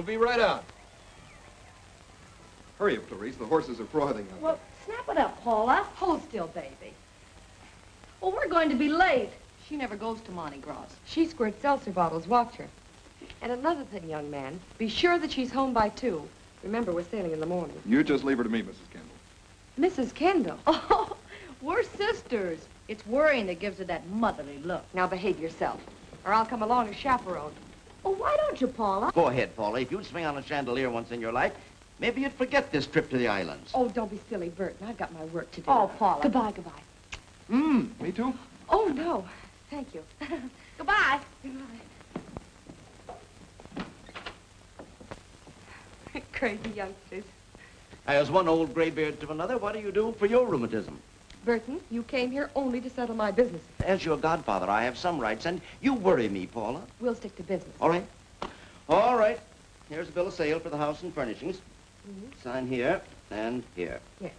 be right out. Hurry up, Clarice. The horses are frothing out Well, snap it up, Paula. Hold still, baby. Well, we're going to be late. She never goes to Mardi Gras. She squirts seltzer bottles. Watch her. And another thing, young man, be sure that she's home by 2. Remember, we're sailing in the morning. You just leave her to me, Mrs. Kendall. Mrs. Kendall. Oh, we're sisters. It's worrying that gives her that motherly look. Now behave yourself, or I'll come along as chaperone. Oh, why don't you, Paula? Go ahead, Paula. If you'd swing on a chandelier once in your life, maybe you'd forget this trip to the islands. Oh, don't be silly, Burton. I've got my work to do. Oh, Paula. Goodbye, goodbye. Me too? Oh, no. Thank you. Goodbye. Goodbye. Crazy youngsters. As one old graybeard to another, what do you do for your rheumatism? Burton, you came here only to settle my business. As your godfather, I have some rights, and you worry me, Paula. We'll stick to business. All right. All right. Here's a bill of sale for the house and furnishings. Sign here and here. Yes.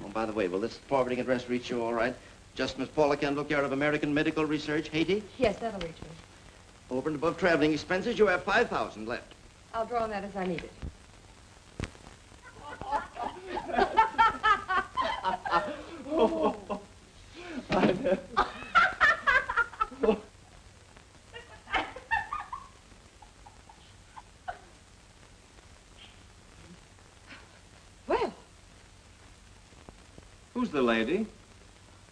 Oh, by the way, will this forwarding address reach you all right? Just Miss Paula Kendall, care of American Medical Research, Haiti. Yes, that'll reach me. Over and above traveling expenses, you have $5,000 left. I'll draw on that as I need it. Well. Who's the lady?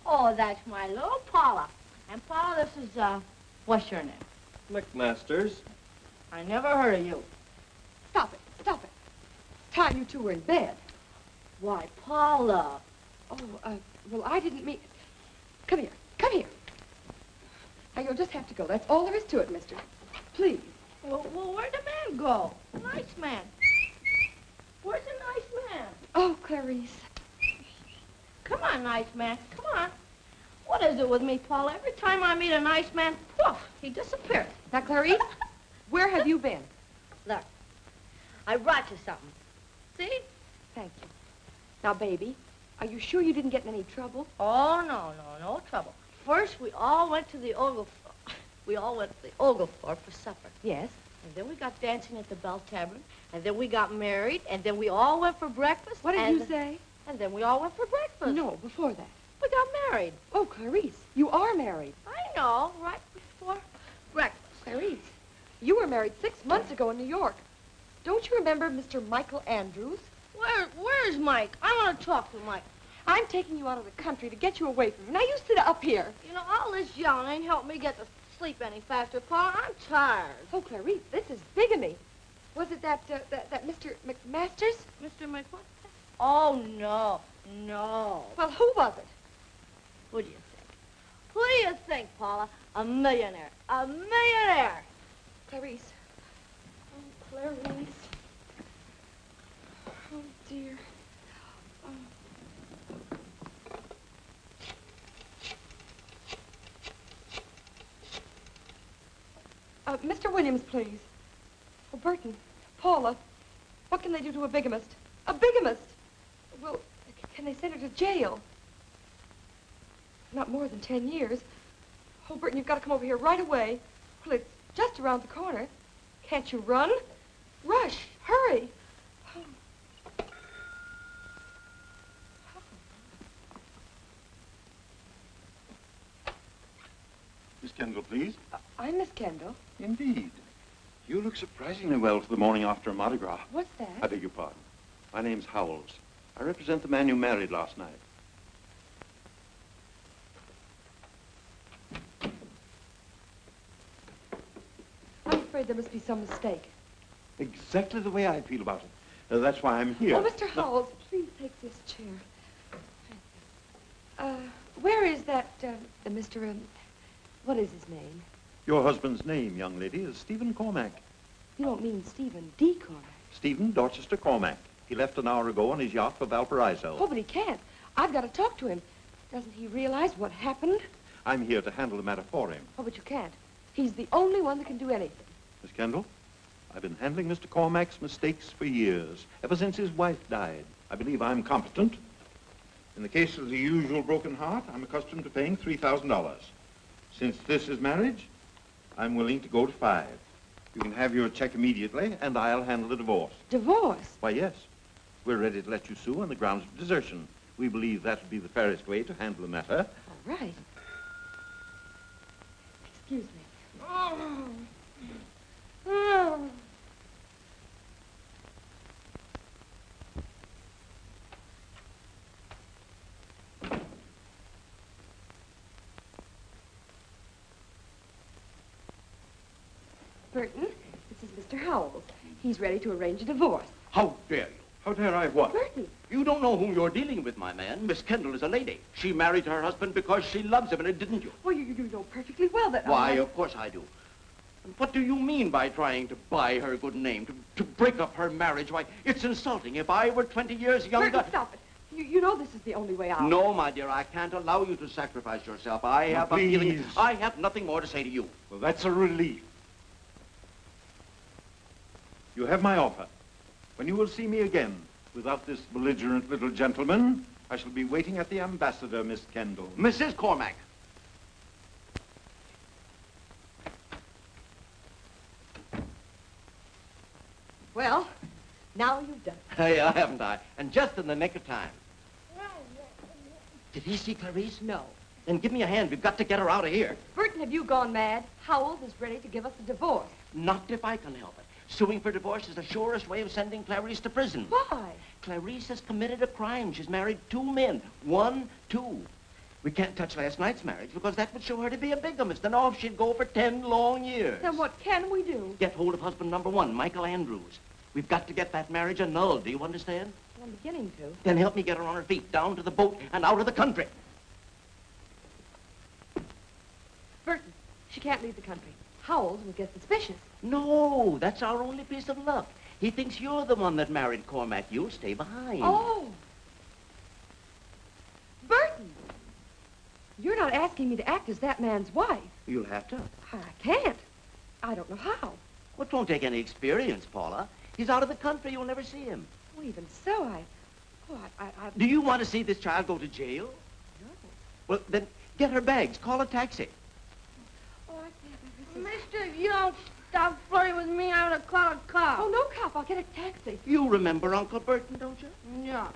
Oh, that's my little Paula. And Paula, this is, what's your name? McMasters. I never heard of you. Stop it. Stop it. Time you two were in bed. Why, Paula. Oh, well, I didn't mean... Come here. Come here. Now, you'll just have to go. That's all there is to it, mister. Please. Well, where'd the man go? Nice man. Where's the nice man? Oh, Clarice. Come on, nice man. Come on. What is it with me, Paula? Every time I meet a nice man, poof, he disappears. Now, Clarice, where have you been? Look, I brought you something. See? Thank you. Now, baby, are you sure you didn't get in any trouble? Oh, no trouble. First, we all went to the Oglethorpe. We all went to the Oglethorpe for supper. Yes. And then we got dancing at the Bell Tavern. And then we got married. And then we all went for breakfast. What did you say? And then we all went for breakfast. No, before that. We got married. Oh, Clarice, you are married. I know, right before breakfast. Clarice, you were married 6 months ago in New York. Don't you remember Mr. Michael Andrews? Where's Mike? I want to talk to Mike. I'm taking you out of the country to get you away from him. Now, you sit up here. You know, all this yelling ain't helped me get to sleep any faster, Paul. I'm tired. Oh, Clarice, this is bigamy. Was it that Mr. McMasters? Mr. Mc what? Oh, no. Well, who was it? Who do you think? Who do you think, Paula? A millionaire. A millionaire! Clarice. Oh, Clarice. Oh, dear. Mr. Williams, please. Oh, Burton, Paula, what can they do to a bigamist? A bigamist? Well, can they send her to jail? Not more than 10 years. Oh, Burton, you've got to come over here right away. Well, it's just around the corner. Can't you run? Rush, hurry. Oh. Miss Kendall, please. I'm Miss Kendall. Indeed. You look surprisingly well for the morning after a Mardi Gras. What's that? I beg your pardon. My name's Howells. I represent the man you married last night. I'm afraid there must be some mistake. Exactly the way I feel about it. That's why I'm here. Oh, Mr. Howells, please take this chair. Where is that, Mr. What is his name? Your husband's name, young lady, is Stephen Cormack. You don't mean Stephen D. Cormack? Stephen Dorchester Cormack. He left an hour ago on his yacht for Valparaiso. Oh, but he can't. I've got to talk to him. Doesn't he realize what happened? I'm here to handle the matter for him. Oh, but you can't. He's the only one that can do anything. Miss Kendall, I've been handling Mr. Cormack's mistakes for years, ever since his wife died. I believe I'm competent. In the case of the usual broken heart, I'm accustomed to paying $3,000. Since this is marriage, I'm willing to go to $5,000. You can have your check immediately, and I'll handle the divorce. Divorce? Why, yes. We're ready to let you sue on the grounds of desertion. We believe that would be the fairest way to handle the matter. All right. Excuse me. Oh. Oh. Burton, this is Mr. Howells. He's ready to arrange a divorce. How dare you? How dare I what? Burton. You don't know whom you're dealing with, my man. Miss Kendall is a lady. She married her husband because she loves him, and didn't you? Well, you know perfectly well that... Why, of course I do. And what do you mean by trying to buy her good name, to break up her marriage? Why, it's insulting. If I were 20 years younger... Burton, stop it. You know this is the only way out. No, my dear, I can't allow you to sacrifice yourself. I have a feeling... I have nothing more to say to you. Well, that's a relief. You have my offer. When you will see me again, without this belligerent little gentleman, I shall be waiting at the ambassador, Miss Kendall. Mrs. Cormack. Well, now you've done it. Hey, haven't I? And just in the nick of time. Did he see Clarice? No. Then give me a hand. We've got to get her out of here. Burton, have you gone mad? Howells is ready to give us a divorce. Not if I can help it. Suing for divorce is the surest way of sending Clarice to prison. Why? Clarice has committed a crime. She's married 2 men. 1, 2. We can't touch last night's marriage because that would show her to be a bigamist, and off she'd go for 10 long years. Then what can we do? Get hold of husband number 1, Michael Andrews. We've got to get that marriage annulled. Do you understand? Well, I'm beginning to. Then help me get her on her feet, down to the boat and out of the country. Burton, she can't leave the country. Howells will get suspicious. No, that's our only piece of luck. He thinks you're the one that married Cormac. You'll stay behind. Oh. Burton, you're not asking me to act as that man's wife. You'll have to. I can't. I don't know how. Well, it won't take any experience, Paula. He's out of the country. You'll never see him. Well, even so, I... Do you want to see this child go to jail? No. Well, then get her bags. Call a taxi. Oh, I can't. Mister, if you don't stop flirting with me, I'm gonna call a cop. Oh, no, cop. I'll get a taxi. You remember Uncle Burton, don't you? Yeah.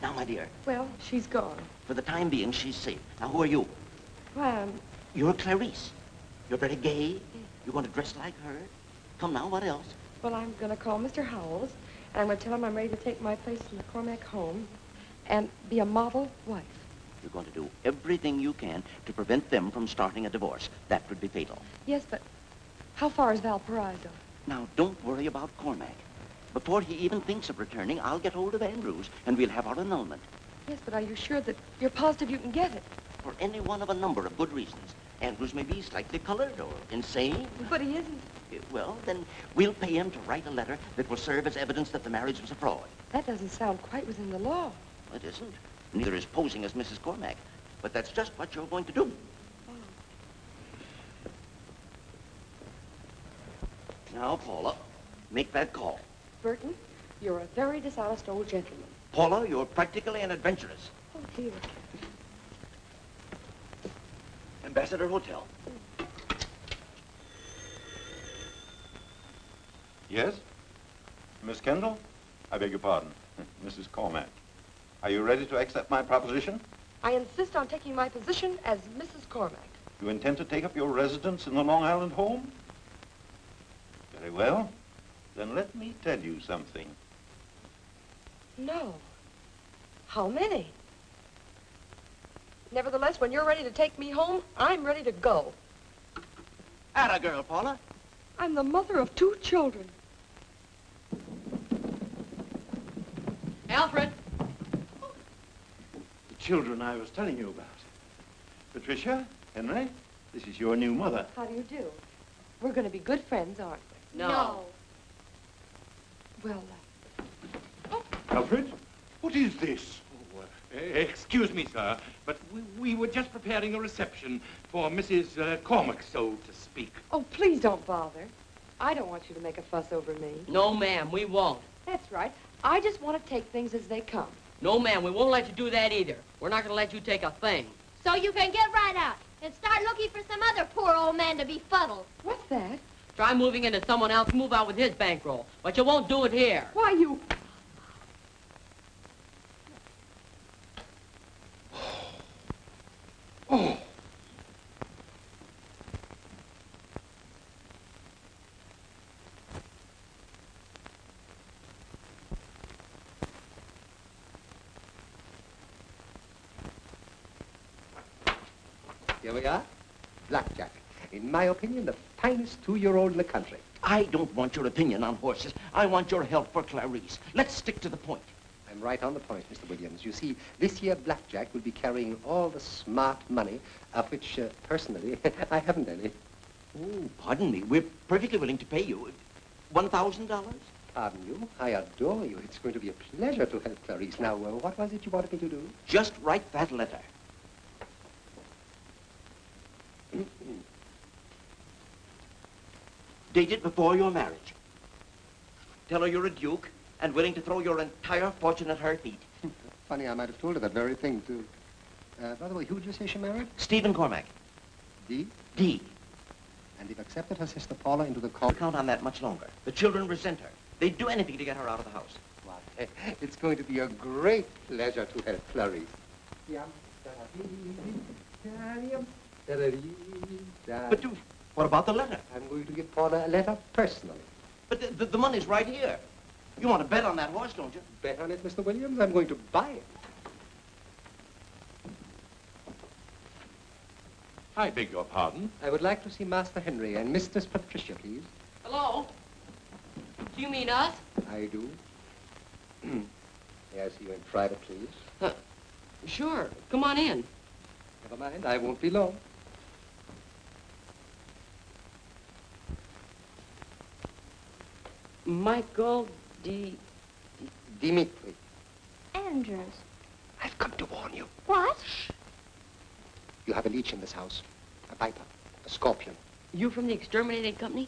Now, my dear, Well, she's gone. for the time being, she's safe. Now, who are you? Well, You're Clarice. You're very gay. You're going to dress like her. Come now, what else? well, I'm going to call Mr. Howells, and I'm going to tell him I'm ready to take my place in the Cormac home and be a model wife. You're going to do everything you can to prevent them from starting a divorce. That would be fatal. Yes, but how far is Valparaiso? Now, don't worry about Cormac. Before he even thinks of returning, I'll get hold of Andrews, and we'll have our annulment. Yes, but are you sure that you're positive you can get it? For any one of a number of good reasons. Andrews may be slightly colored or insane. But he isn't. Well, then we'll pay him to write a letter that will serve as evidence that the marriage was a fraud. That doesn't sound quite within the law. It isn't. Neither is posing as Mrs. Cormac. But that's just what you're going to do. Now, Paula, make that call. Burton, you're a very dishonest old gentleman. Paula, you're practically an adventuress. Oh, dear. Ambassador Hotel. Yes? Miss Kendall? I beg your pardon. Mrs. Cormac. Are you ready to accept my proposition? I insist on taking my position as Mrs. Cormac. You intend to take up your residence in the Long Island home? Very well. Then let me tell you something. No. How many? Nevertheless, when you're ready to take me home, I'm ready to go. Atta girl, Paula. I'm the mother of 2 children. Alfred! The children I was telling you about. Patricia, Henry, this is your new mother. How do you do? We're going to be good friends, aren't we? No. Well, Alfred, what is this? Excuse me, sir, but we were just preparing a reception for Mrs. Cormac, so to speak. oh, please don't bother. I don't want you to make a fuss over me. No, ma'am, we won't. That's right. I just want to take things as they come. No, ma'am, we won't let you do that either. We're not going to let you take a thing. So you can get right out and start looking for some other poor old man to befuddle. What's that? Try moving into someone else, move out with his bankroll. But you won't do it here. Why, you... Oh. Here we are. Blackjack. In my opinion, the finest 2-year-old in the country. I don't want your opinion on horses. I want your help for Clarice. Let's stick to the point. I'm right on the point, Mr. Williams. You see, this year Blackjack will be carrying all the smart money, of which, personally, I haven't any. Oh, pardon me. We're perfectly willing to pay you. $1,000? Pardon you. I adore you. It's going to be a pleasure to help Clarice. Now, what was it you wanted me to do? Just write that letter. Dated before your marriage. Tell her you're a duke and willing to throw your entire fortune at her feet. Funny, I might have told her that very thing, too. By the way, who did you say she married? Stephen Cormack. D? D. And they've accepted her sister Paula into the Can't count on that much longer. The children resent her. They'd do anything to get her out of the house. Why, it's going to be a great pleasure to help Clarice. But what about the letter? I'm going to give Paula a letter personally. But the money's right here. You want to bet on that horse, don't you? Bet on it, Mr. Williams? I'm going to buy it. I beg your pardon? I would like to see Master Henry and Mistress Patricia, please. Hello? Do you mean us? I do. May I see you in private, please? Sure. Come on in. Never mind, I won't be long. Michael Dimitri. Andrews. I've come to warn you. What? You have a leech in this house. A viper. A scorpion. You from the exterminating company?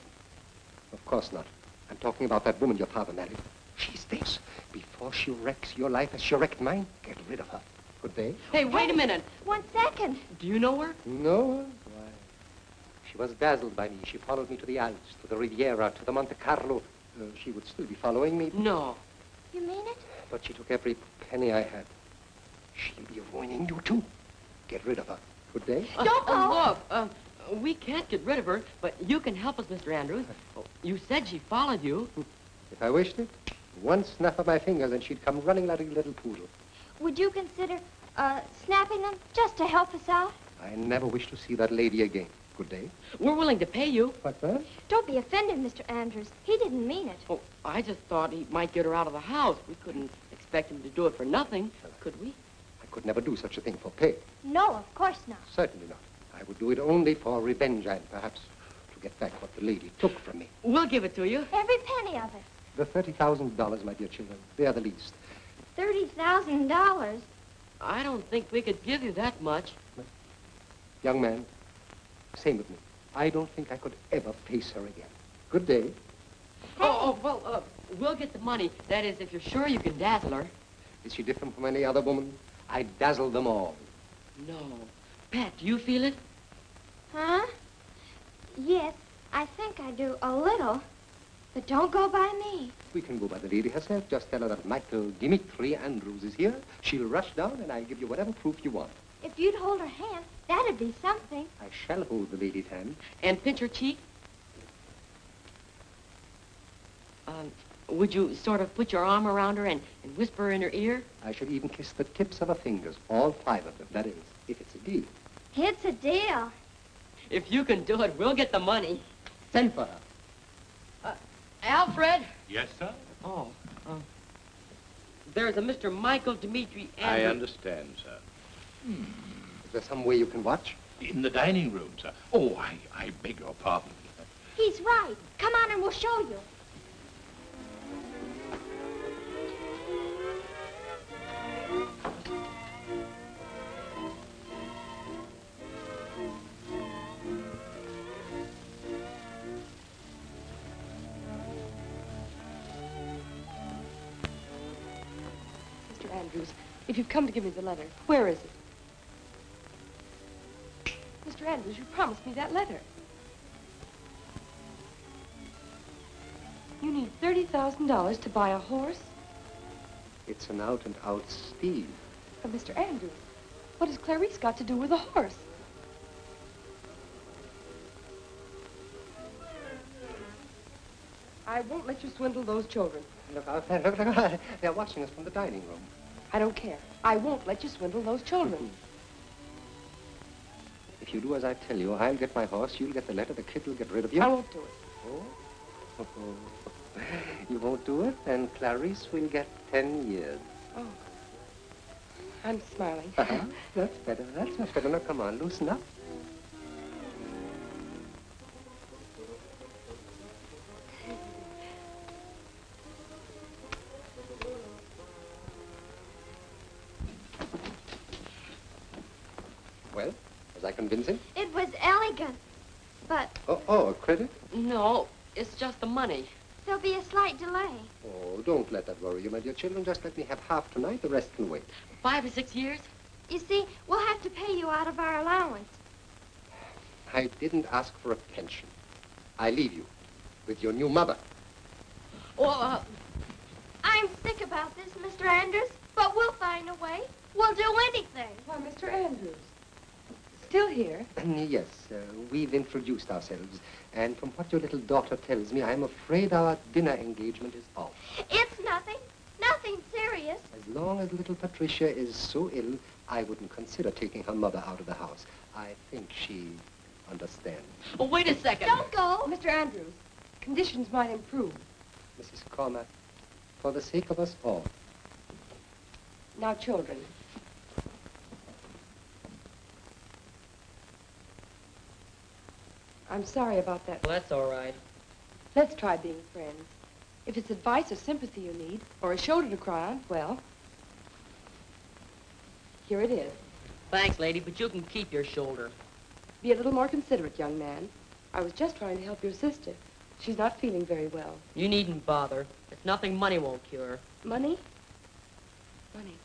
Of course not. I'm talking about that woman your father married. She's this. Before she wrecks your life as she wrecked mine, get rid of her. Good day. Hey, wait a minute. 1 second. Do you know her? No. Why? She was dazzled by me. She followed me to the Alps, to the Riviera, to the Monte Carlo. She would still be following me. No. You mean it? But she took every penny I had. She'll be ruining you, too. Get rid of her. Good day. Don't go. Look, we can't get rid of her, but you can help us, Mr. Andrews. You said she followed you. If I wished it, one snap of my fingers and she'd come running like a little poodle. Would you consider, snapping them just to help us out? I never wish to see that lady again. Good day. We're willing to pay you. What's that? Don't be offended, Mr. Andrews. He didn't mean it. Oh, I just thought he might get her out of the house. We couldn't expect him to do it for nothing, could we? I could never do such a thing for pay. No, of course not. Certainly not. I would do it only for revenge and perhaps to get back what the lady took from me. We'll give it to you. Every penny of it. The $30,000, my dear children, they are the least. $30,000? I don't think we could give you that much. Young man, same with me. I don't think I could ever face her again. Good day. Well, we'll get the money. That is, if you're sure you can dazzle her. Is she different from any other woman? I dazzle them all. No. Pat, do you feel it? Huh? Yes, I think I do a little. But don't go by me. We can go by the lady herself. Just tell her that Michael Dimitri Andrews is here. She'll rush down and I'll give you whatever proof you want. If you'd hold her hand, that'd be something. I shall hold the lady's hand. And pinch her cheek? Would you sort of put your arm around her and whisper in her ear? I should even kiss the tips of her fingers, all 5 of them. That is, if it's a deal. It's a deal. If you can do it, we'll get the money. Send for her. Alfred? Yes, sir? Oh, there's a Mr. Michael Dimitri Andrews. I understand, sir. Is there some way you can watch? In the dining room, sir. Oh, I beg your pardon. He's right. Come on and we'll show you. Andrews, if you've come to give me the letter, where is it? Mr. Andrews, you promised me that letter. You need $30,000 to buy a horse? It's an out-and-out steal. But Mr. Andrews, what has Clarice got to do with a horse? I won't let you swindle those children. Look, they're watching us from the dining room. I don't care. I won't let you swindle those children. If you do as I tell you, I'll get my horse, you'll get the letter, the kid will get rid of you. I won't do it. Oh? You won't do it? Then Clarice will get 10 years. Oh. I'm smiling. That's better. That's much better. Now, come on, loosen up. Well, was I convincing? It was elegant, but Oh, a credit? No, it's just the money. there'll be a slight delay. Oh, don't let that worry you, my dear children. Just let me have half tonight. The rest can wait. 5 or 6 years? You see, we'll have to pay you out of our allowance. I didn't ask for a pension. I leave you with your new mother. Well, I'm sick about this, Mr. Andrews, but we'll find a way. We'll do anything. Why, Mr. Andrews. Still here? Yes, we've introduced ourselves. And from what your little daughter tells me, I'm afraid our dinner engagement is off. It's nothing. Nothing serious. As long as little Patricia is so ill, I wouldn't consider taking her mother out of the house. I think she understands. oh, wait a second. Don't go. Mr. Andrews, conditions might improve. Mrs. Cormack, for the sake of us all. Now, children. I'm sorry about that. Well, that's all right. Let's try being friends. If it's advice or sympathy you need, or a shoulder to cry on, well, here it is. Thanks, lady, but you can keep your shoulder. Be a little more considerate, young man. I was just trying to help your sister. She's not feeling very well. You needn't bother. It's nothing money won't cure. Money? Money.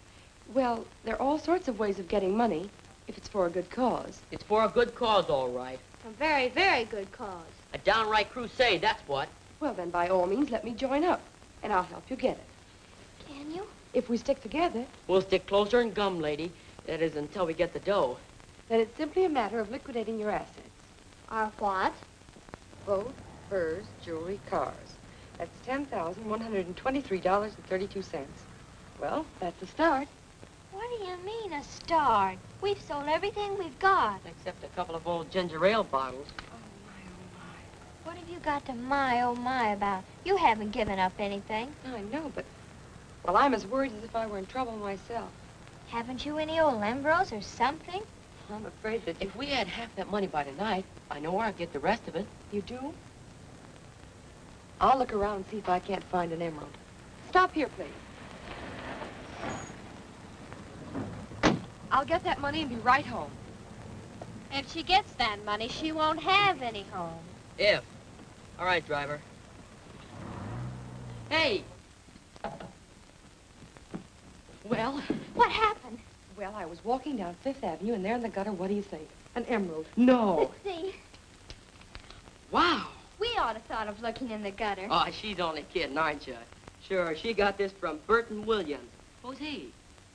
Well, there are all sorts of ways of getting money, if it's for a good cause. It's for a good cause, all right. A very, very good cause. A downright crusade, that's what. Well, then, by all means, let me join up, and I'll help you get it. Can you? If we stick together, We'll stick closer and gum, lady. That is, until we get the dough. then it's simply a matter of liquidating your assets. Our what? Boat, furs, jewelry, cars. That's $10,123.32. Well, that's a start. What do you mean, a start? We've sold everything we've got. Except a couple of old ginger ale bottles. What have you got to oh my about? You haven't given up anything. I know, but, well, I'm as worried as if I were in trouble myself. Haven't you any old Lembros or something? I'm afraid that If we had half that money by tonight, I know where I'd get the rest of it. you do. I'll look around and see if I can't find an emerald. Stop here, please. I'll get that money and be right home. If she gets that money, she won't have any home. If. All right, driver. Hey! Well? What happened? Well, I was walking down Fifth Avenue, and there in the gutter, what do you think? An emerald. No. Let's see. Wow. We ought to thought of looking in the gutter. Oh, she's only kidding, aren't you? Sure, she got this from Burton Williams. Who's he?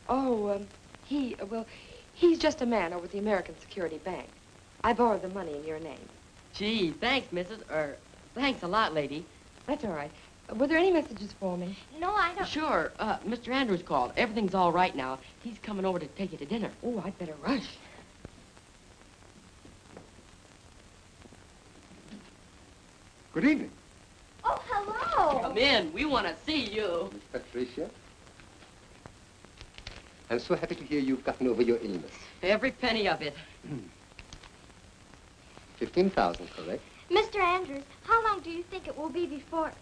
Oh, well, he's just a man over at the American Security Bank. I borrowed the money in your name. Gee, thanks, thanks a lot, lady. That's all right. Were there any messages for me? No, I don't. Sure, Mr. Andrews called. Everything's all right now. He's coming over to take you to dinner. Oh, I'd better rush. Good evening. Oh, hello. Come in. We want to see you. Miss Patricia. I'm so happy to hear you've gotten over your illness. Every penny of it. 15,000, correct? Mr. Andrews, how long do you think it will be before,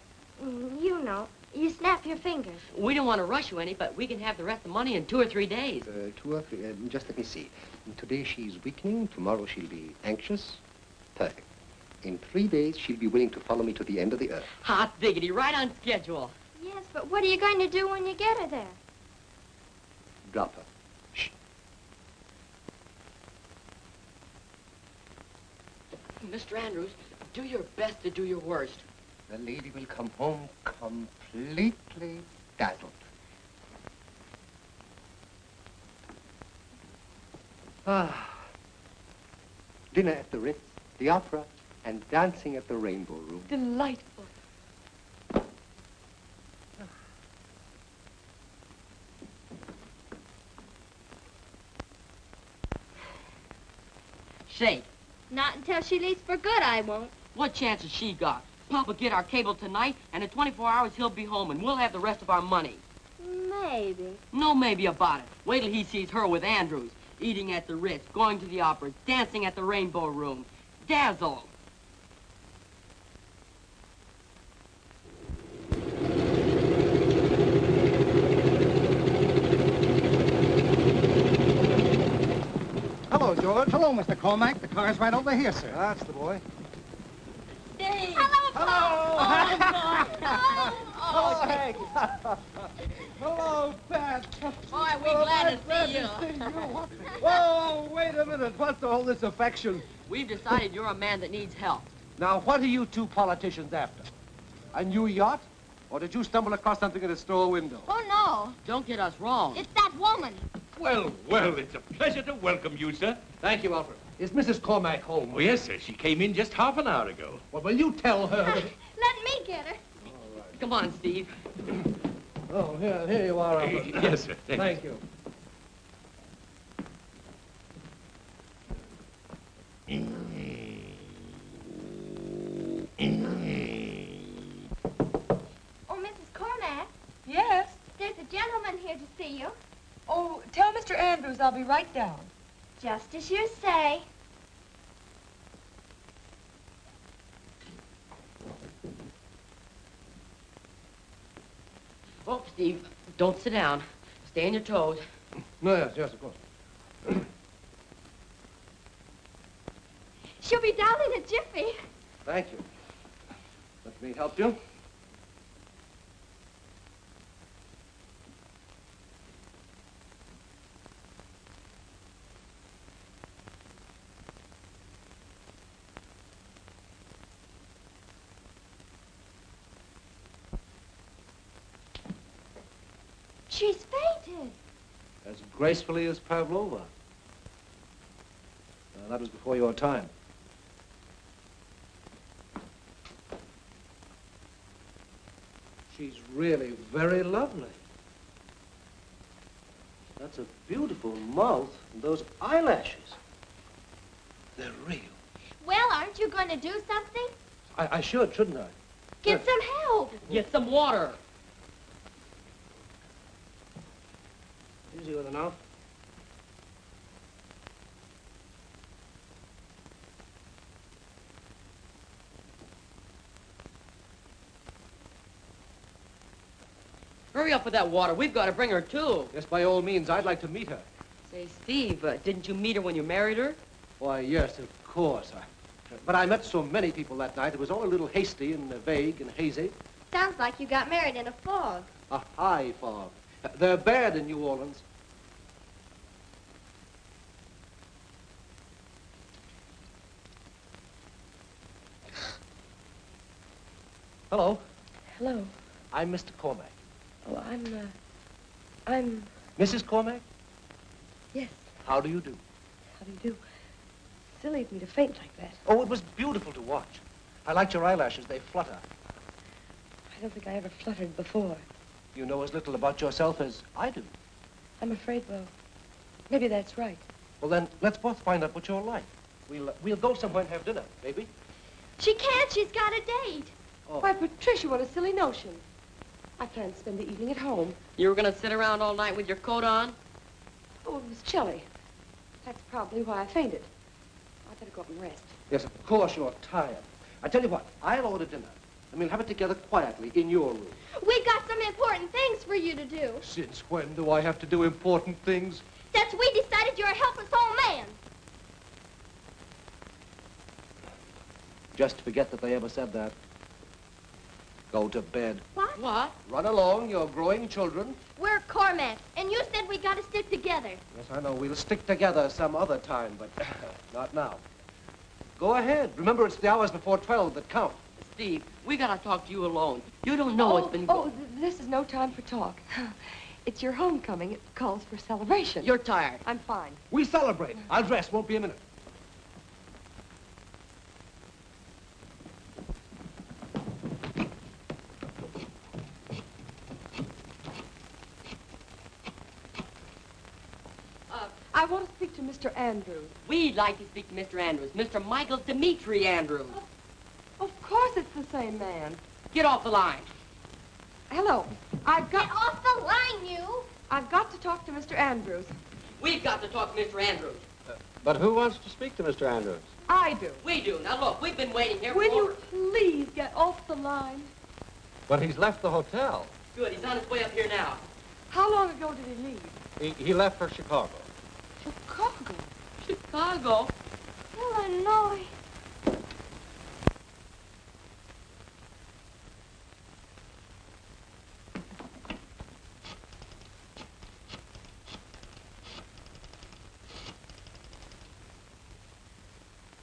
you know, you snap your fingers? We don't want to rush you any, but we can have the rest of the money in 2 or 3 days. 2 or 3, just let me see. Today she's weakening, tomorrow she'll be anxious. Perfect. In 3 days, she'll be willing to follow me to the end of the earth. Hot diggity, right on schedule. Yes, but what are you going to do when you get her there? Drop her. Shh. Mr. Andrews, do your best to do your worst. The lady will come home completely dazzled. Ah. Dinner at the Ritz, the opera, and dancing at the Rainbow Room. Delightful. Say, Not until she leaves for good, I won't. what chance has she got? Papa get our cable tonight, and in 24 hours he'll be home, and we'll have the rest of our money. Maybe. No maybe about it. Wait till he sees her with Andrews, eating at the Ritz, going to the opera, dancing at the Rainbow Room. Dazzle. Hello, George. Hello, Mr. Cormac. The car's right over here, sir. That's the boy. Dave. Hello, Paul. Oh, Hank. Hello, Pat. Boy, we're glad to see you. Whoa, wait a minute. What's all this affection? We've decided you're a man that needs help. Now, what are you two politicians after? A new yacht? Or did you stumble across something in a store window? Oh, no. Don't get us wrong. It's that woman. Well, well, it's a pleasure to welcome you, sir. Thank you, Alfred. Is Mrs. Cormac home? Oh, yes, sir. She came in just half an hour ago. Well, will you tell her that... Let me get her. Come on, Steve. Oh, here you are, Alfred. Yes, sir. Thank you. Oh, Mrs. Cormac, Yes? there's a gentleman here to see you. Oh, tell Mr. Andrews I'll be right down. Just as you say. Oh, Steve, don't sit down. Stay on your toes. No, yes, of course. She'll be down in a jiffy. Thank you. Let me help you. She's fainted. As gracefully as Pavlova. That was before your time. She's really very lovely. That's a beautiful mouth and those eyelashes. They're real. Well, aren't you going to do something? I should, shouldn't I? Get some help. Get some water. Easy with her now. Hurry up with that water. We've got to bring her, too. Yes, by all means, I'd like to meet her. Say, Steve, didn't you meet her when you married her? Why, yes, of course. But I met so many people that night, it was all a little hasty and vague and hazy. Sounds like you got married in a fog. A high fog. They're bad in New Orleans. Hello. Hello. I'm Mr. Cormac. Oh, I'm... Mrs. Cormac? Yes. How do you do? How do you do? Silly of me to faint like that. Oh, it was beautiful to watch. I liked your eyelashes. They flutter. I don't think I ever fluttered before. You know as little about yourself as I do. I'm afraid, well, maybe that's right. Well, then, let's both find out what you're like. We'll go somewhere and have dinner, maybe. She can't. She's got a date. Oh. Why, Patricia, what a silly notion. I planned to spend the evening at home. You were going to sit around all night with your coat on? Oh, it was chilly. That's probably why I fainted. I'd better go up and rest. Yes, of course you're tired. I tell you what, I'll order dinner, and we'll have it together quietly in your room. We got some important things for you to do. Since when do I have to do important things? Since we decided you're a helpless old man. Just forget that they ever said that. Go to bed. What? What? Run along, you're growing children. We're Cormac, and you said we got to stick together. Yes, I know. We'll stick together some other time, but not now. Go ahead. Remember, it's the hours before 12 that count. Steve, we gotta talk to you alone. You don't know what's been going. This is no time for talk. It's your homecoming. It calls for celebration. You're tired. I'm fine. We celebrate. I'll dress. Won't be a minute. I want to speak to Mr. Andrews. We'd like to speak to Mr. Andrews. Mr. Michael Dimitri Andrews. Of course it's the same man. Get off the line. Hello. Get off the line, you! I've got to talk to Mr. Andrews. We've got to talk to Mr. Andrews. But who wants to speak to Mr. Andrews? I do. We do. Now look, we've been waiting here for Will you please get off the line? But he's left the hotel. Good, he's on his way up here now. How long ago did he leave? He left for Chicago. Chicago? Chicago? Illinois.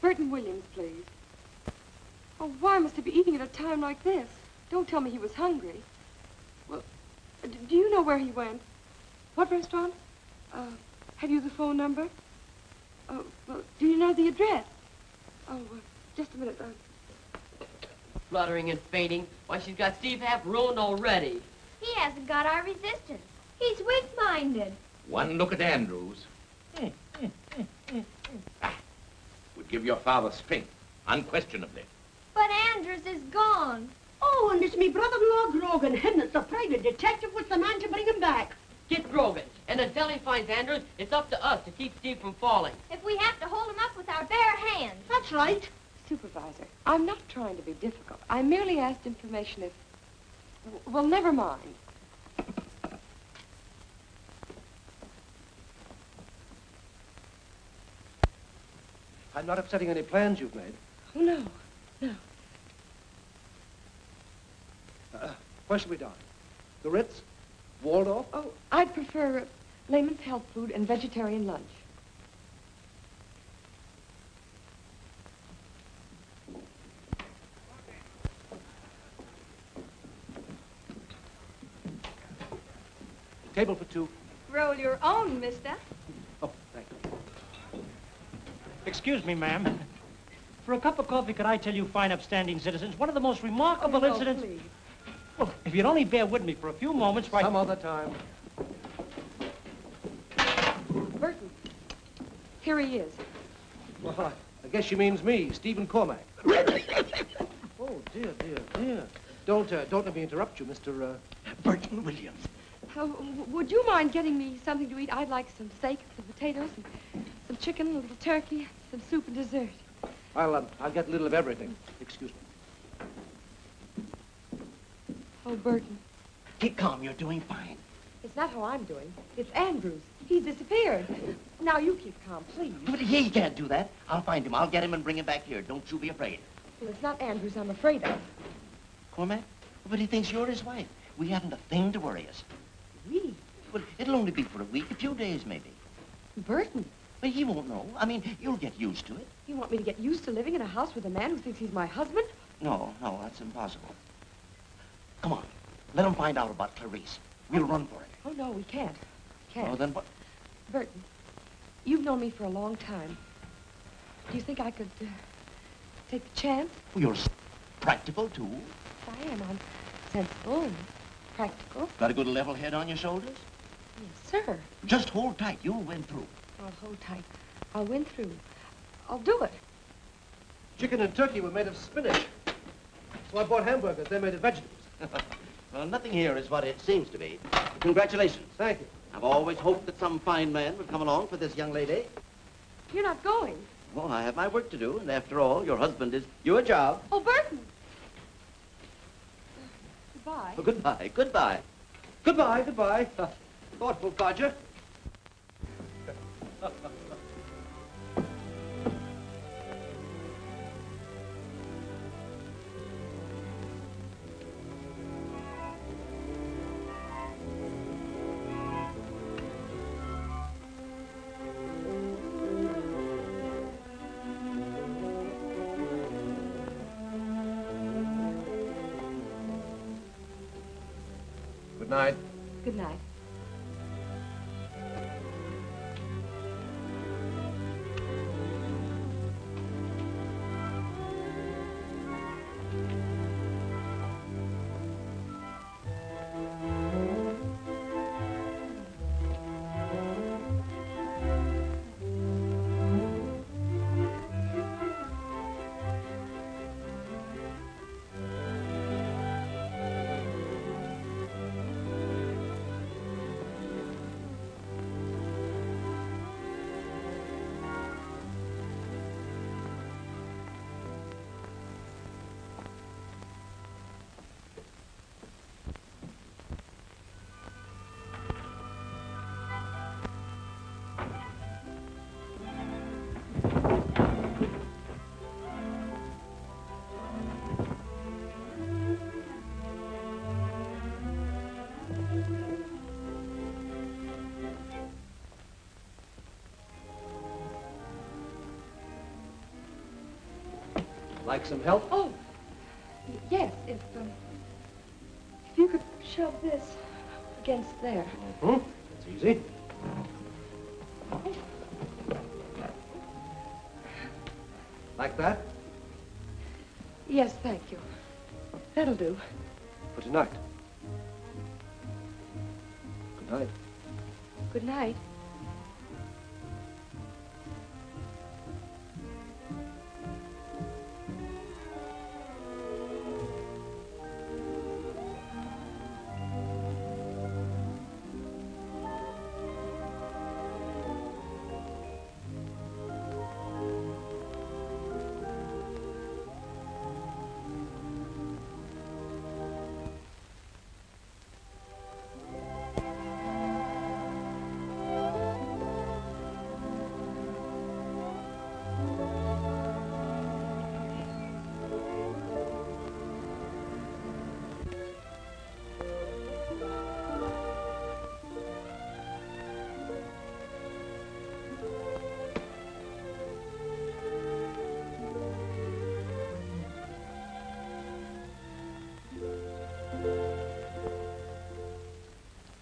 Burton Williams, please. Oh, why must he be eating at a time like this? Don't tell me he was hungry. Well, do you know where he went? What restaurant? Have you the phone number? Oh, well, do you know the address? Oh, just a minute. Fluttering and fainting. Why, she's got Steve half ruined already. He hasn't got our resistance. He's weak-minded. One look at Andrews. Would give your father strength, unquestionably. But Andrews is gone. Oh, and it's me brother-in-law, Grogan. Him that's a private detective was the man to bring him back. Get Grogan. And until he finds Andrews, it's up to us to keep Steve from falling. If we have to hold him up with our bare hands. That's right. Supervisor, I'm not trying to be difficult. I merely asked information if... Well, never mind. I'm not upsetting any plans you've made. Oh, no. No. Where should we dine? The Ritz? Waldorf? Oh, I'd prefer layman's health food and vegetarian lunch. Table for two. Roll your own, mister. Oh, thank you. Excuse me, ma'am. For a cup of coffee, could I tell you fine, upstanding citizens, one of the most remarkable incidents... Please. Well, if you'd only bear with me for a few moments, right... Some other time. Burton. Here he is. Well, I guess she means me, Stephen Cormac. Oh, dear, dear, dear. Don't let me interrupt you, Mr. Burton Williams. Would you mind getting me something to eat? I'd like some steak, some potatoes, some chicken, a little turkey, some soup and dessert. I'll get a little of everything. Excuse me. Oh, Burton. Keep calm, you're doing fine. It's not how I'm doing. It's Andrews. He's disappeared. Now you keep calm, please. But he can't do that. I'll find him. I'll get him and bring him back here. Don't you be afraid. Well, it's not Andrews I'm afraid of. Cormac? But he thinks you're his wife. We haven't a thing to worry us. We? Well, it'll only be for a week, a few days maybe. Burton. But he won't know. I mean, you'll get used to it. You want me to get used to living in a house with a man who thinks he's my husband? No, that's impossible. Come on. Let him find out about Clarice. We'll run for it. Oh, no, we can't. Can't. Oh, then what? Burton, you've known me for a long time. Do you think I could take the chance? Well, you're practical, too. I am. I'm sensible and practical. Got a good level head on your shoulders? Yes, sir. Just hold tight. You'll win through. I'll hold tight. I'll win through. I'll do it. Chicken and turkey were made of spinach. So I bought hamburgers. They're made of vegetables. Well, nothing here is what it seems to be. Congratulations. Thank you. I've always hoped that some fine man would come along for this young lady. You're not going. Well, I have my work to do, and after all, your husband is your job. Oh, Burton. Goodbye. Well, goodbye. Goodbye. Goodbye, goodbye. Thoughtful codger. Good night. Good night. Like some help? Oh, yes, if you could shove this against there. Mm-hmm. That's easy. Like that? Yes, thank you. That'll do. For tonight. Good night. Good night.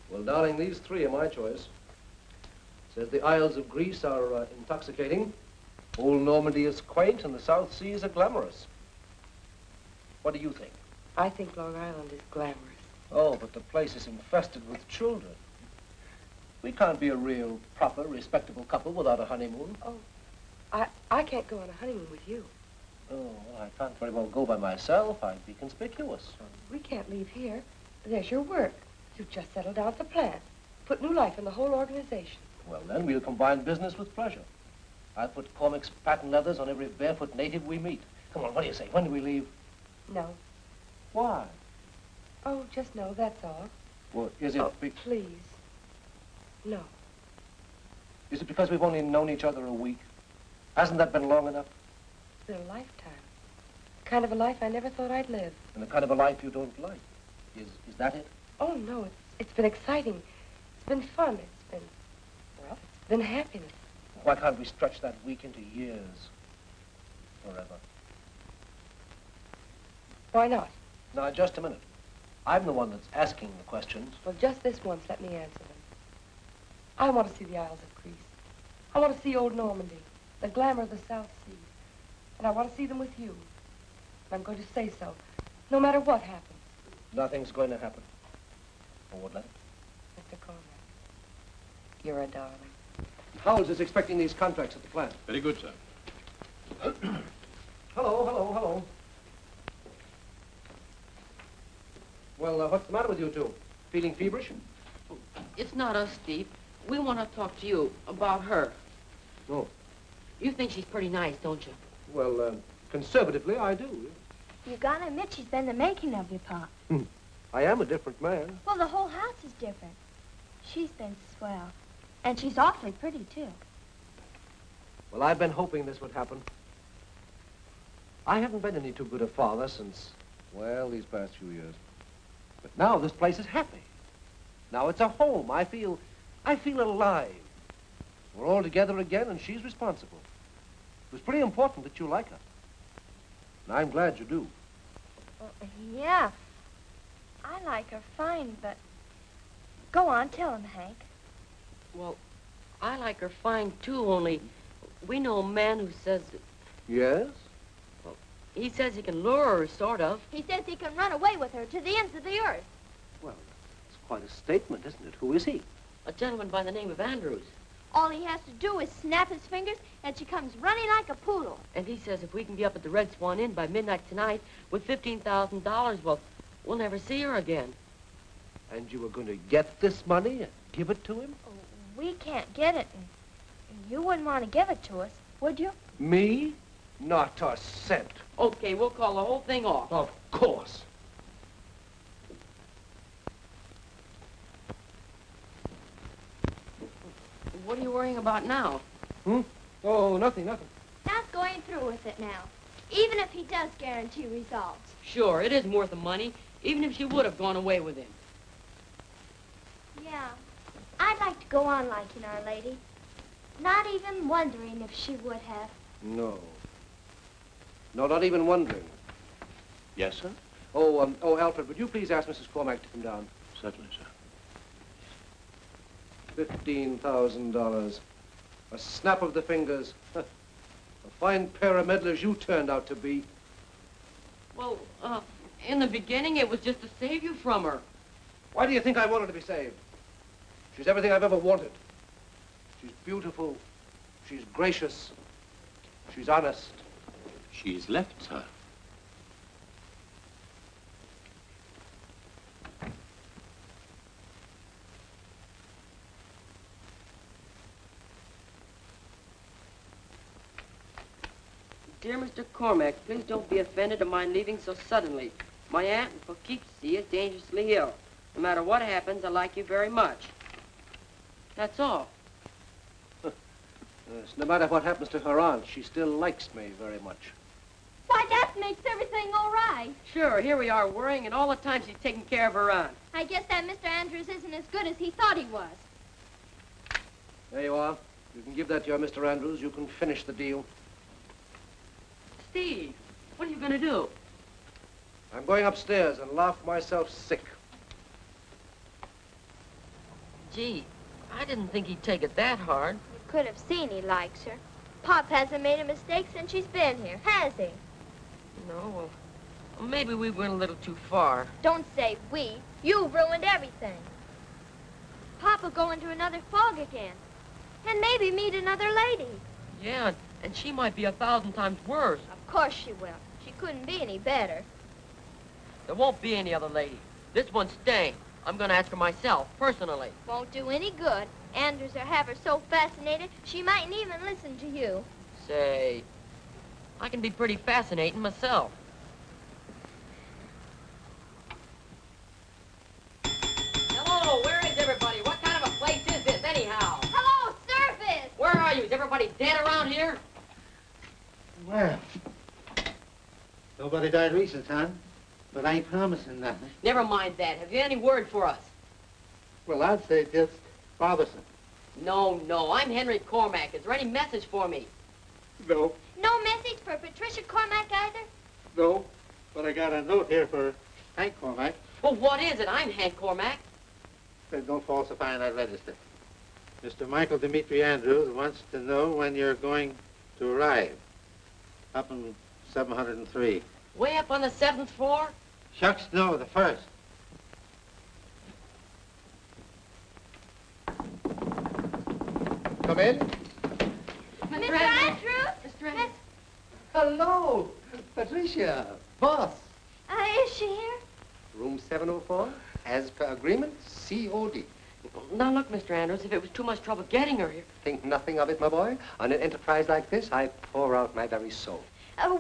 Well, darling, these three are my choice. Says the Isles of Greece are intoxicating, old Normandy is quaint, and the South Seas are glamorous. What do you think? I think Long Island is glamorous. Oh, but the place is infested with children. We can't be a real, proper, respectable couple without a honeymoon. Oh, I can't go on a honeymoon with you. Oh, well, I can't very well go by myself. I'd be conspicuous. We can't leave here. There's your work. You've just settled down at the plant. Put new life in the whole organization. Well, then we'll combine business with pleasure. I put Cormac's patent leathers on every barefoot native we meet. Come on, what do you say? When do we leave? No. Why? Oh, just no, that's all. Well, is it... Oh, please. No. Is it because we've only known each other a week? Hasn't that been long enough? It's been a lifetime. Kind of a life I never thought I'd live. And the kind of a life you don't like. Is that it? Oh, no, it's been exciting. It's been fun. It's been happiness. Why can't we stretch that week into years? Forever. Why not? Now, just a minute. I'm the one that's asking the questions. Well, just this once, let me answer them. I want to see the Isles of Greece. I want to see old Normandy, the glamour of the South Sea. And I want to see them with you. And I'm going to say so, no matter what happens. Nothing's going to happen. Or would let it? Mr. Cormac, you're a darling. Howells is expecting these contracts at the plant. Very good, sir. Hello. Well, what's the matter with you two? Feeling feverish? It's not us, Steve. We want to talk to you about her. Oh. You think she's pretty nice, don't you? Well, conservatively, I do. You gotta admit she's been the making of you, Pop. I am a different man. Well, the whole house is different. She's been swell. And she's awfully pretty, too. Well, I've been hoping this would happen. I haven't been any too good a father since, well, these past few years. But now this place is happy. Now it's a home. I feel alive. We're all together again, and she's responsible. It was pretty important that you like her. And I'm glad you do. Yeah. I like her fine, but Go on, tell him, Hank. Well, I like her fine, too, only we know a man who says that... Yes? Well, he says he can lure her, sort of. He says he can run away with her to the ends of the earth. Well, it's quite a statement, isn't it? Who is he? A gentleman by the name of Andrews. All he has to do is snap his fingers, and she comes running like a poodle. And he says if we can be up at the Red Swan Inn by midnight tonight with $15,000, well, we'll never see her again. And you were going to get this money and give it to him? We can't get it, and you wouldn't want to give it to us, would you? Me? Not a cent. Okay, we'll call the whole thing off. Of course. What are you worrying about now? Oh, nothing. Not going through with it now, even if he does guarantee results. Sure, it isn't worth the money, even if she would have gone away with him. Yeah, I'd like to go on liking Our Lady, not even wondering if she would have. No. No, not even wondering. Yes, sir? Oh, Alfred, would you please ask Mrs. Cormack to come down? Certainly, sir. $15,000. A snap of the fingers. A fine pair of meddlers you turned out to be. Well, in the beginning, it was just to save you from her. Why do you think I wanted to be saved? She's everything I've ever wanted. She's beautiful. She's gracious. She's honest. She's left, sir. Dear Mr. Cormack, please don't be offended at my leaving so suddenly. My aunt in Poughkeepsie is dangerously ill. No matter what happens, I like you very much. That's all. Yes, no matter what happens to her aunt, she still likes me very much. Why, that makes everything all right. Sure, here we are worrying, and all the time she's taking care of her aunt. I guess that Mr. Andrews isn't as good as he thought he was. There you are. You can give that to your Mr. Andrews. You can finish the deal. Steve, what are you going to do? I'm going upstairs and laugh myself sick. Gee, I didn't think he'd take it that hard. You could have seen he likes her. Pop hasn't made a mistake since she's been here, has he? No, well, maybe we went a little too far. Don't say we. You ruined everything. Pop will go into another fog again. And maybe meet another lady. Yeah, and she might be 1,000 times worse. Of course she will. She couldn't be any better. There won't be any other lady. This one's staying. I'm going to ask her myself, personally. Won't do any good. Andrews will have her so fascinated, she mightn't even listen to you. Say, I can be pretty fascinating myself. Hello, where is everybody? What kind of a place is this, anyhow? Hello, service! Where are you? Is everybody dead around here? Well, nobody died recent, son, but I ain't promising nothing. Never mind that. Have you any word for us? Well, I'd say just bothersome. No, I'm Henry Cormack. Is there any message for me? No, No message for Patricia Cormack either? no, but I got a note here for Hank Cormack. Well, what is it? I'm Hank Cormack. Said don't falsify that register. Mr. Michael Dimitri Andrews wants to know when you're going to arrive. Up in 703. Way up on the 7th floor? Shucks, no, the first. Come in. Mr. Andrews? Mr. Andrews? Hello, Patricia. Boss. Is she here? Room 704, as per agreement, COD. Now, look, Mr. Andrews, if it was too much trouble getting her here... Think nothing of it, my boy. On an enterprise like this, I pour out my very soul.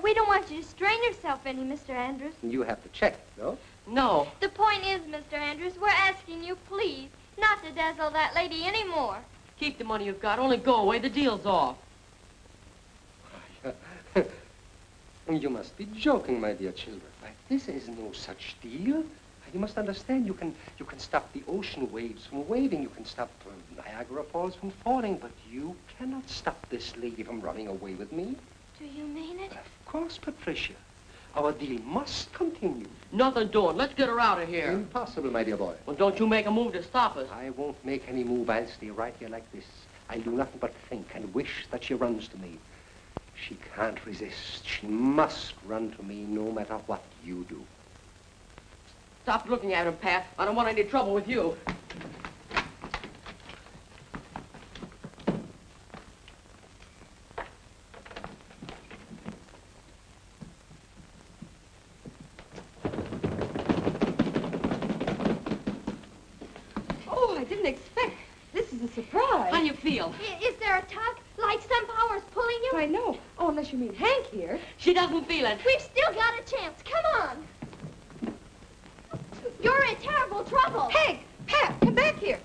We don't want you to strain yourself any, Mr. Andrews. You have to check, no? No. The point is, Mr. Andrews, we're asking you, please, not to dazzle that lady anymore. Keep the money you've got. Only go away. The deal's off. You must be joking, my dear children. Why, this is no such deal. You must understand, you can stop the ocean waves from waving. You can stop Niagara Falls from falling, but you cannot stop this lady from running away with me. Do you mean it? Of course, Patricia. Our deal must continue. Nothing doing. Let's get her out of here. Impossible, my dear boy. Well, don't you make a move to stop us. I won't make any move. I'll stay right here like this. I'll do nothing but think and wish that she runs to me. She can't resist. She must run to me no matter what you do. Stop looking at him, Pat. I don't want any trouble with you. Oh, I didn't expect. This is a surprise. How do you feel? Is there a tug? Like some power's pulling you? I know. Oh, unless you mean Hank here. She doesn't feel it. We've still got a chance. Come on. You're in terrible trouble. Hank! Pat, come back here.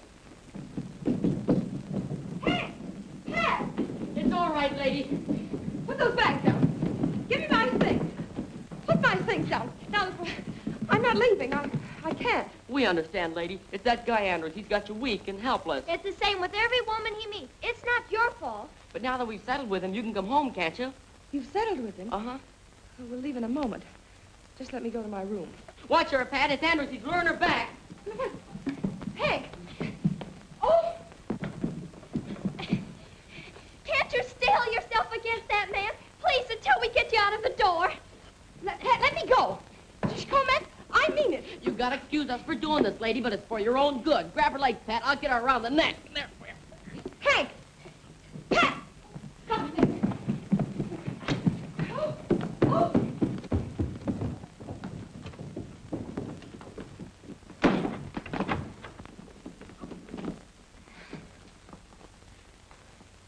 Hank! Pat! It's all right, lady. Put those bags down. Give me my things. Put my things down. Now, I'm not leaving. I can't. We understand, lady. It's that guy Andrews. He's got you weak and helpless. It's the same with every woman he meets. It's not your fault. But now that we've settled with him, you can come home, can't you? You've settled with him? Uh-huh. Well, we'll leave in a moment. Just let me go to my room. Watch her, Pat. It's Andrews. He's luring her back. Hank! Oh! Can't you steel yourself against that man? Please, until we get you out of the door. Let me go. Just comment. I mean it. You gotta excuse us for doing this, lady, but it's for your own good. Grab her legs, Pat. I'll get her around the neck. There. Hank! Pat! Come here. Oh! Oh!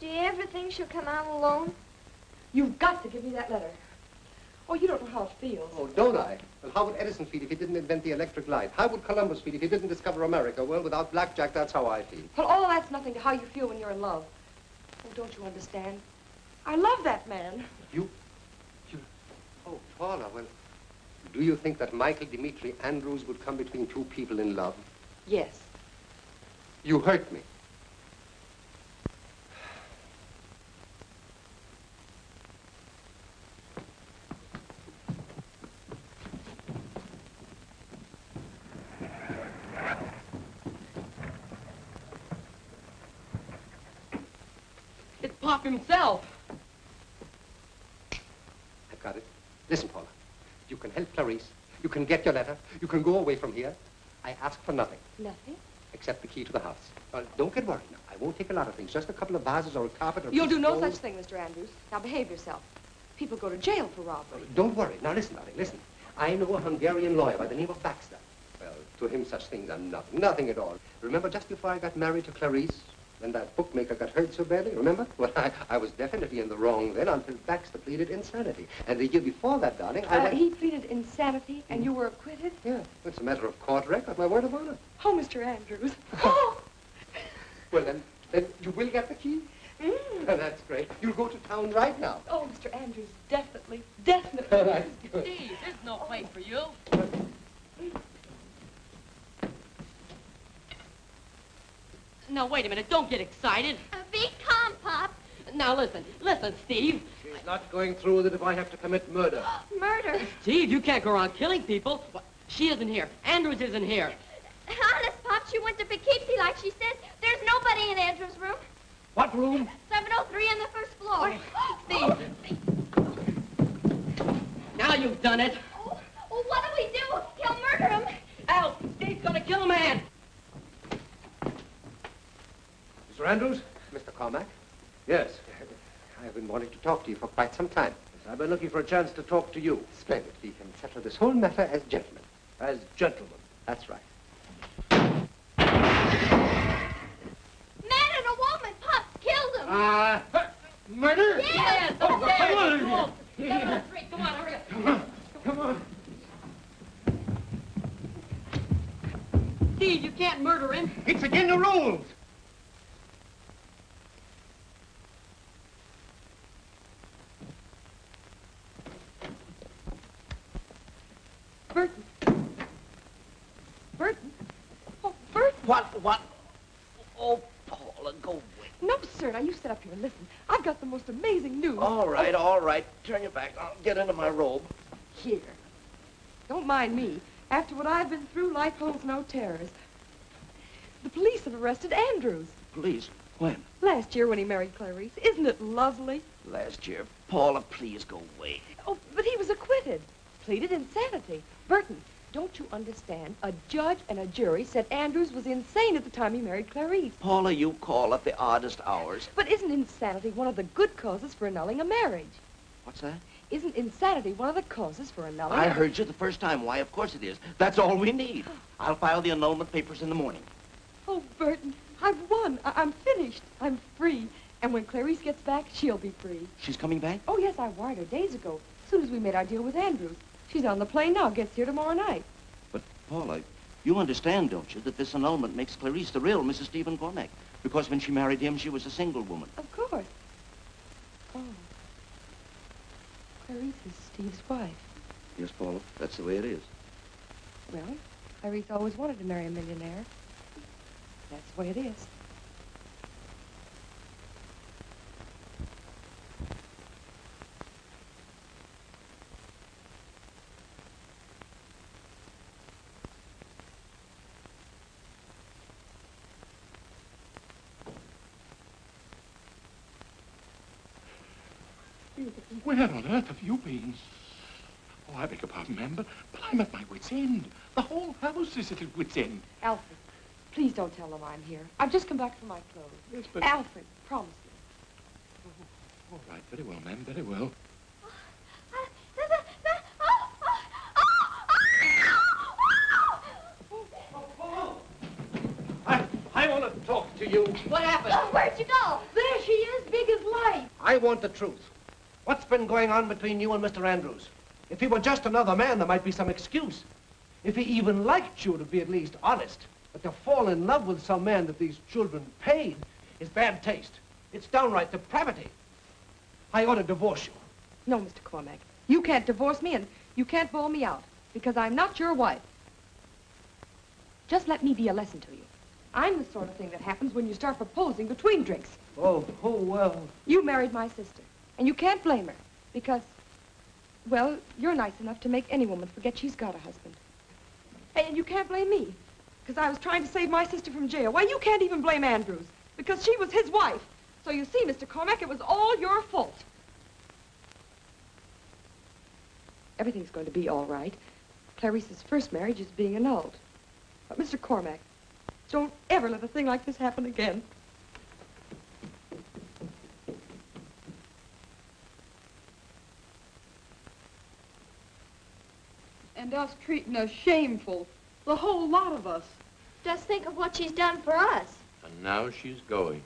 Do you ever think she'll come out alone? You've got to give me that letter. Oh, you don't know how it feels. Oh, don't I? Well, how would Edison feel if he didn't invent the electric light? How would Columbus feel if he didn't discover America? Well, without blackjack, that's how I feel. Well, all that's nothing to how you feel when you're in love. Oh, don't you understand? I love that man. You? Oh, Paula, well, do you think that Michael Dimitri Andrews would come between two people in love? Yes. You hurt me. It's Pop himself. I've got it. Listen, Paula. You can help Clarice. You can get your letter. You can go away from here. I ask for nothing. Nothing? Except the key to the house. Don't get worried now. I won't take a lot of things. Just a couple of vases or a carpet or... You'll do no such thing, Mr. Andrews. Now behave yourself. People go to jail for robbery. Don't worry. Now listen, darling, listen. I know a Hungarian lawyer by the name of Baxter. Well, to him such things are nothing. Nothing at all. Remember just before I got married to Clarice? When that bookmaker got hurt so badly, remember? Well, I was definitely in the wrong then until Baxter pleaded insanity. And the year before that, darling, He pleaded insanity and you were acquitted? Yeah, it's a matter of court record, my word of honor. Oh, Mr. Andrews. Oh! Well, then you will get the key? That's great. You'll go to town right now. Oh, Mr. Andrews, definitely, definitely. That's good. Steve, there's no place for you. Now, wait a minute. Don't get excited. Be calm, Pop. Now, listen, Steve. She's not going through with it if I have to commit murder. Murder. Steve, you can't go around killing people. What? She isn't here. Andrews isn't here. Honest, Pop, she went to Poughkeepsie like she says. There's nobody in Andrew's room. What room? 703 on the first floor. Steve. Now you've done it. Oh, what do we do? He'll murder him. Al, Steve's gonna kill a man. Mr. Andrews? Mr. Cormac? Yes. I've been wanting to talk to you for quite some time. Yes, I've been looking for a chance to talk to you. Splendid. We can settle this whole matter as gentlemen. As gentlemen. That's right. Man and a woman. Pop's killed him. Murder? Yes. Oh, There, come on. 703. Come on, hurry up. Come on. Steve, you can't murder him. It's against the rules. Burton. Burton? Oh, Burton. What? Oh, Paula, go away. No, sir. Now, you sit up here and listen. I've got the most amazing news. All right. Turn your back. I'll get into my robe. Here. Don't mind me. After what I've been through, life holds no terrors. The police have arrested Andrews. Police? When? Last year when he married Clarice. Isn't it lovely? Last year. Paula, please go away. Oh, but he was acquitted. Pleaded insanity. Burton, don't you understand? A judge and a jury said Andrews was insane at the time he married Clarice. Paula, you call at the oddest hours. But isn't insanity one of the good causes for annulling a marriage? What's that? Isn't insanity one of the causes for annulling? I heard you the first time. Why, of course it is. That's all we need. I'll file the annulment papers in the morning. Oh, Burton, I've won. I'm finished. I'm free. And when Clarice gets back, she'll be free. She's coming back? Oh, yes, I wired her days ago, as soon as we made our deal with Andrews. She's on the plane now, gets here tomorrow night. But, Paula, you understand, don't you, that this annulment makes Clarice the real Mrs. Stephen Cormack? Because when she married him, she was a single woman. Of course. Oh. Clarice is Steve's wife. Yes, Paula, that's the way it is. Well, Clarice always wanted to marry a millionaire. That's the way it is. Where on earth have you been? Oh, I beg your pardon, ma'am, but I'm at my wit's end. The whole house is at its wit's end. Alfred, please don't tell them I'm here. I've just come back for my clothes. Yes, but... Alfred, promise me. All right, very well, ma'am, very well. I want to talk to you. What happened? Oh, where'd you go? There she is, big as life. I want the truth. What's been going on between you and Mr. Andrews? If he were just another man, there might be some excuse. If he even liked you, to be at least honest. But to fall in love with some man that these children paid is bad taste. It's downright depravity. I ought to divorce you. No, Mr. Cormack. You can't divorce me, and you can't bowl me out, because I'm not your wife. Just let me be a lesson to you. I'm the sort of thing that happens when you start proposing between drinks. Oh, well. You married my sister, and you can't blame her, because, well, you're nice enough to make any woman forget she's got a husband. And you can't blame me, because I was trying to save my sister from jail. Why, you can't even blame Andrews, because she was his wife. So you see, Mr. Cormack, it was all your fault. Everything's going to be all right. Clarice's first marriage is being annulled. But, Mr. Cormack, don't ever let a thing like this happen again. And us treating us shameful. The whole lot of us. Just think of what she's done for us. And now she's going.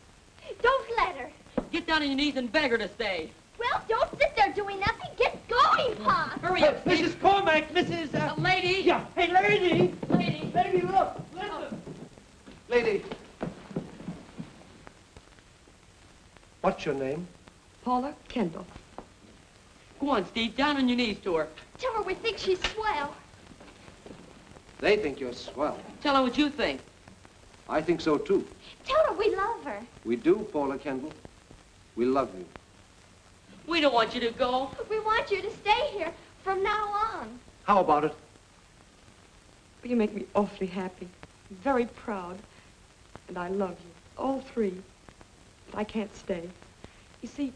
Don't let her. Get down on your knees and beg her to stay. Well, don't sit there doing nothing. Get going, Pa. Hurry up, Steve. Mrs. Cormack, Mrs. Lady. Yeah. Hey, lady. Lady. Lady, look. Listen. Lady. What's your name? Paula Kendall. Go on, Steve. Down on your knees to her. Tell her we think she's swell. They think you're swell. Tell her what you think. I think so, too. Tell her we love her. We do, Paula Kendall. We love you. We don't want you to go. We want you to stay here from now on. How about it? You make me awfully happy, very proud, and I love you, all three. But I can't stay. You see,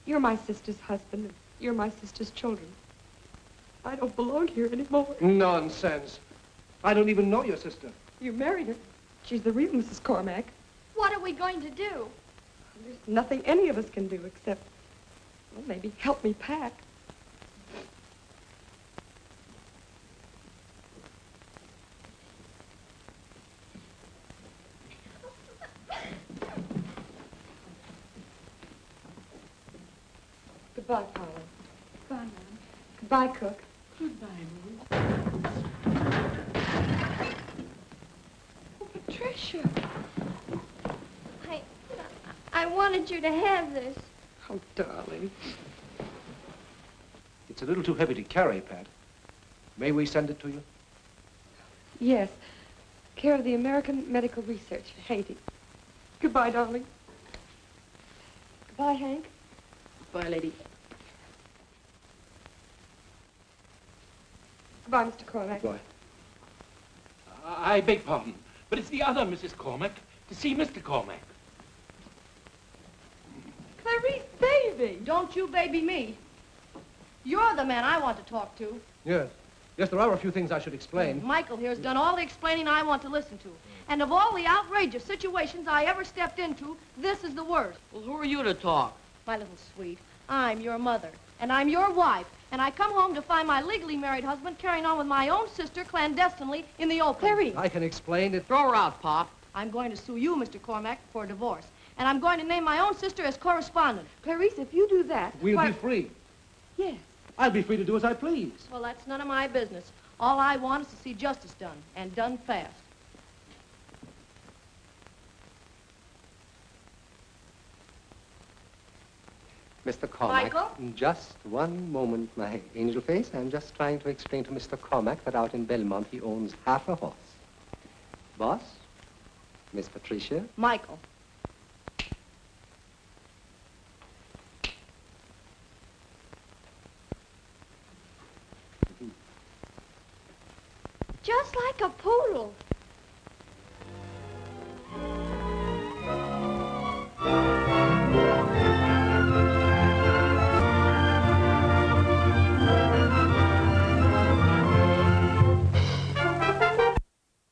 you're my sister's husband, and you're my sister's children. I don't belong here anymore. Nonsense. I don't even know your sister. You married her. She's the real Mrs. Cormack. What are we going to do? There's nothing any of us can do except, well, maybe help me pack. Goodbye, Paula. Goodbye, Mom. Goodbye, Cook. Goodbye, Mom. Oh, Patricia. I wanted you to have this. Oh, darling. It's a little too heavy to carry, Pat. May we send it to you? Yes. Care of the American Medical Research, Haiti. Goodbye, darling. Goodbye, Hank. Bye, lady. Goodbye, Mr. Cormac. Goodbye. I beg pardon, but it's the other Mrs. Cormac to see Mr. Cormac. Clarice, baby! Don't you baby me. You're the man I want to talk to. Yes. Yes, there are a few things I should explain. Michael here's done all the explaining I want to listen to. And of all the outrageous situations I ever stepped into, this is the worst. Well, who are you to talk? My little sweet, I'm your mother, and I'm your wife, and I come home to find my legally married husband carrying on with my own sister clandestinely in the open. Clarice! I can explain it. Throw her out, Pop. I'm going to sue you, Mr. Cormac, for divorce. And I'm going to name my own sister as correspondent. Clarice, if you do that... We'll Why- be free. Yes. I'll be free to do as I please. Well, that's none of my business. All I want is to see justice done, and done fast. Mr. Cormac. Michael? Just one moment, my angel face. I'm just trying to explain to Mr. Cormac that out in Belmont he owns half a horse. Boss? Miss Patricia? Michael. Just like a poodle.